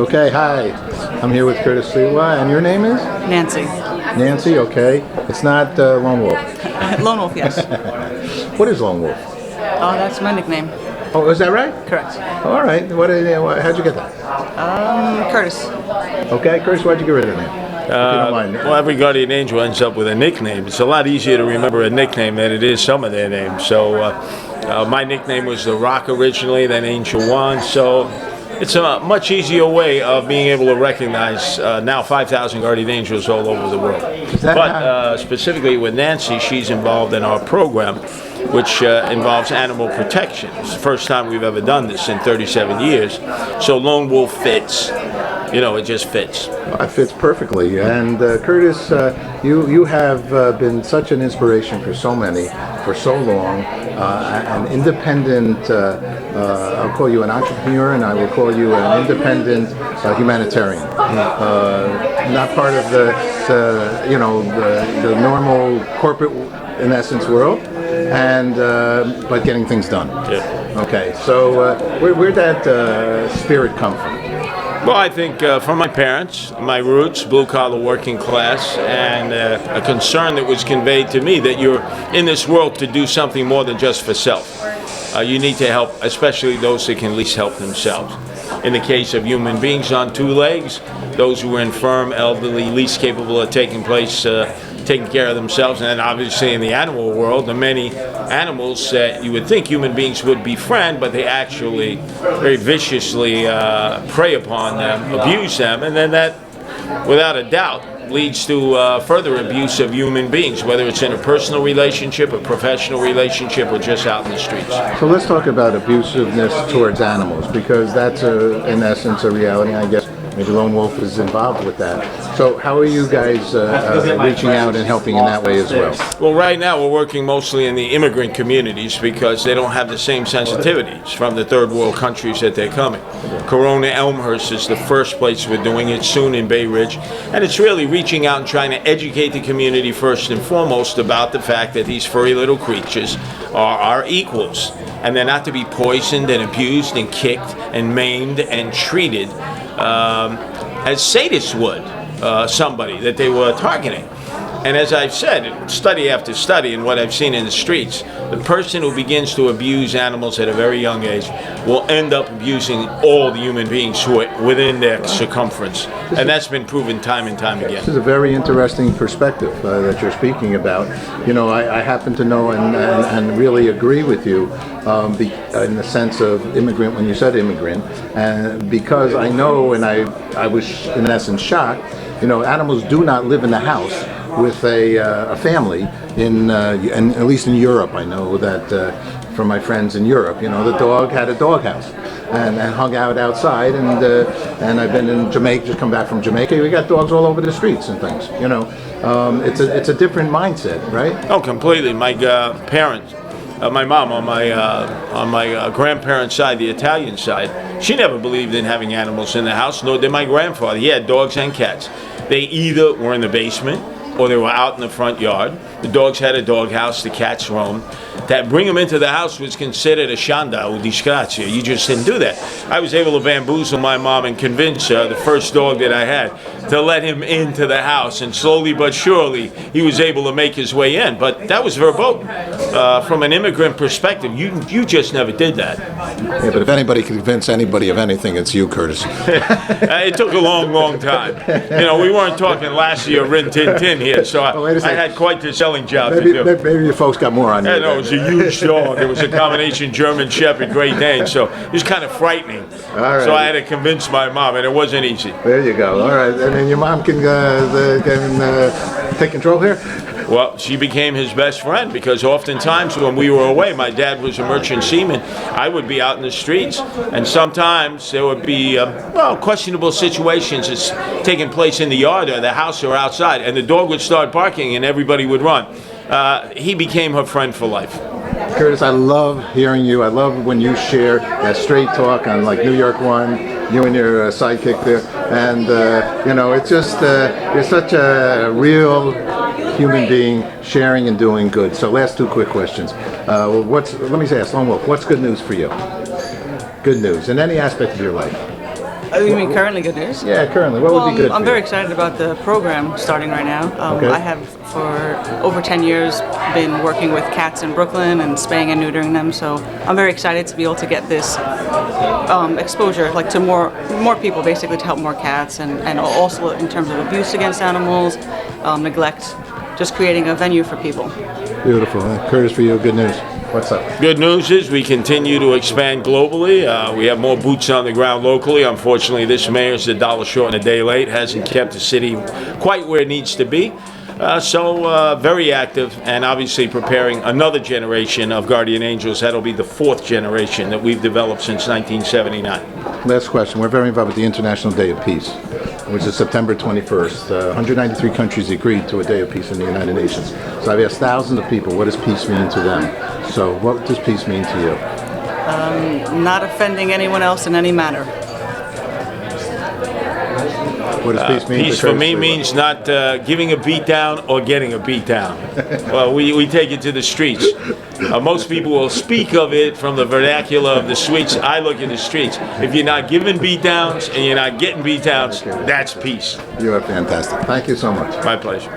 Okay, hi. I'm here with Curtis Siwa, and your name is? Nancy. Nancy, okay. It's not Lone Wolf. Lone Wolf, yes. What is Lone Wolf? Oh, that's my nickname. Oh, is that right? Correct. All right. How'd you get that? Curtis. Okay, Curtis, why'd you get rid of the name? If you don't mind. Well, every guardian angel ends up with a nickname. It's a lot easier to remember a nickname than it is some of their names. So my nickname was The Rock originally, then Angel One. So it's a much easier way of being able to recognize now 5,000 guardian angels all over the world. But specifically with Nancy, she's involved in our program, which involves animal protection. It's the first time we've ever done this in 37 years. So Lone Wolf fits. You know, it just fits. It fits perfectly. And Curtis, you have been such an inspiration for so many, for so long. An independent, I'll call you an entrepreneur, and I will call you an independent humanitarian. Not part of the normal corporate, in essence, world, and but getting things done. Yeah. Okay, so where'd that spirit come from? Well, I think from my parents, my roots, blue-collar working class, and a concern that was conveyed to me that you're in this world to do something more than just for self. You need to help, especially those that can least help themselves. In the case of human beings on two legs, those who are infirm, elderly, least capable of taking care of themselves, and then obviously in the animal world, the many animals that you would think human beings would befriend, but they actually very viciously prey upon them, abuse them, and then that, without a doubt, leads to further abuse of human beings, whether it's in a personal relationship, a professional relationship, or just out in the streets. So let's talk about abusiveness towards animals, because that's in essence a reality. I guess maybe Lone Wolf is involved with that. So how are you guys reaching out and helping in that way as well? Well, right now we're working mostly in the immigrant communities because they don't have the same sensitivities from the third world countries that they're coming. Corona Elmhurst is the first place we're doing it, soon in Bay Ridge. And it's really reaching out and trying to educate the community first and foremost about the fact that these furry little creatures are our equals. And they're not to be poisoned and abused and kicked and maimed and treated as sadists would somebody that they were targeting. And as I've said, study after study and what I've seen in the streets, the person who begins to abuse animals at a very young age will end up abusing all the human beings who are within their circumference. And that's been proven time and time again. This is a very interesting perspective that you're speaking about. You know, I happen to know and really agree with you in the sense of immigrant, when you said immigrant, and because I know, and I was in essence shocked, you know, animals do not live in the house with a family and at least in Europe. I know that from my friends in Europe, you know, the dog had a doghouse and hung out outside, and I've been in Jamaica, just come back from Jamaica. We got dogs all over the streets and things. You know, it's a different mindset, right? Oh, completely. My parents. My mom on my grandparents' side, the Italian side, she never believed in having animals in the house, nor did my grandfather. He had dogs and cats. They either were in the basement or they were out in the front yard. The dogs had a doghouse, the cats roamed. That bring them into the house was considered a shanda or disgrazia. You just didn't do that. I was able to bamboozle my mom and convince her, the first dog that I had, to let him into the house. And slowly but surely, he was able to make his way in. But that was verboten. From an immigrant perspective, you just never did that. Yeah, but if anybody can convince anybody of anything, it's you, Curtis. It took a long, long time. You know, we weren't talking Lassie or Rin Tin Tin here, so I had quite the selling job to do. Maybe you folks got more on you. Yeah, no, it was a huge dog. It was a combination German Shepherd, Great Dane, so it was kind of frightening. All right. So I had to convince my mom, and it wasn't easy. There you go. All right, and then your mom can take control here? Well, she became his best friend because oftentimes when we were away, my dad was a merchant seaman. I would be out in the streets, and sometimes there would be questionable situations that's taking place in the yard or the house or outside, and the dog would start barking and everybody would run. He became her friend for life. Curtis, I love hearing you. I love when you share that straight talk on like New York One, you and your sidekick there, and you know, it's just you're such a real human being sharing and doing good. So last two quick questions. Let me say, Lone Wolf, what's good news for you? Good news in any aspect of your life. Oh, you mean currently good news? Yeah, currently. What would be good I'm for very you? excited about the program starting right now. Okay. I have, for over 10 years, been working with cats in Brooklyn and spaying and neutering them. So I'm very excited to be able to get this exposure, like to more people, basically to help more cats, and also in terms of abuse against animals, neglect, just creating a venue for people. Beautiful. Curtis, for you, good news. What's up? Good news is we continue to expand globally. We have more boots on the ground locally. Unfortunately, this mayor's a dollar short and a day late. Hasn't kept the city quite where it needs to be. So very active, and obviously preparing another generation of guardian angels. That'll be the fourth generation that we've developed since 1979. Last question. We're very involved with the International Day of Peace, which is September 21st. 193 countries agreed to a Day of Peace in the United Nations. So I've asked thousands of people, what does peace mean to them? So what does peace mean to you? Not offending anyone else in any manner. What does peace mean Peace to for Curtis me Leroy? means not giving a beat down or getting a beat down. Well, we take it to the streets. Most people will speak of it from the vernacular of the streets. I look at the streets. If you're not giving beat downs and you're not getting beat downs, that's peace. You are fantastic. Thank you so much. My pleasure.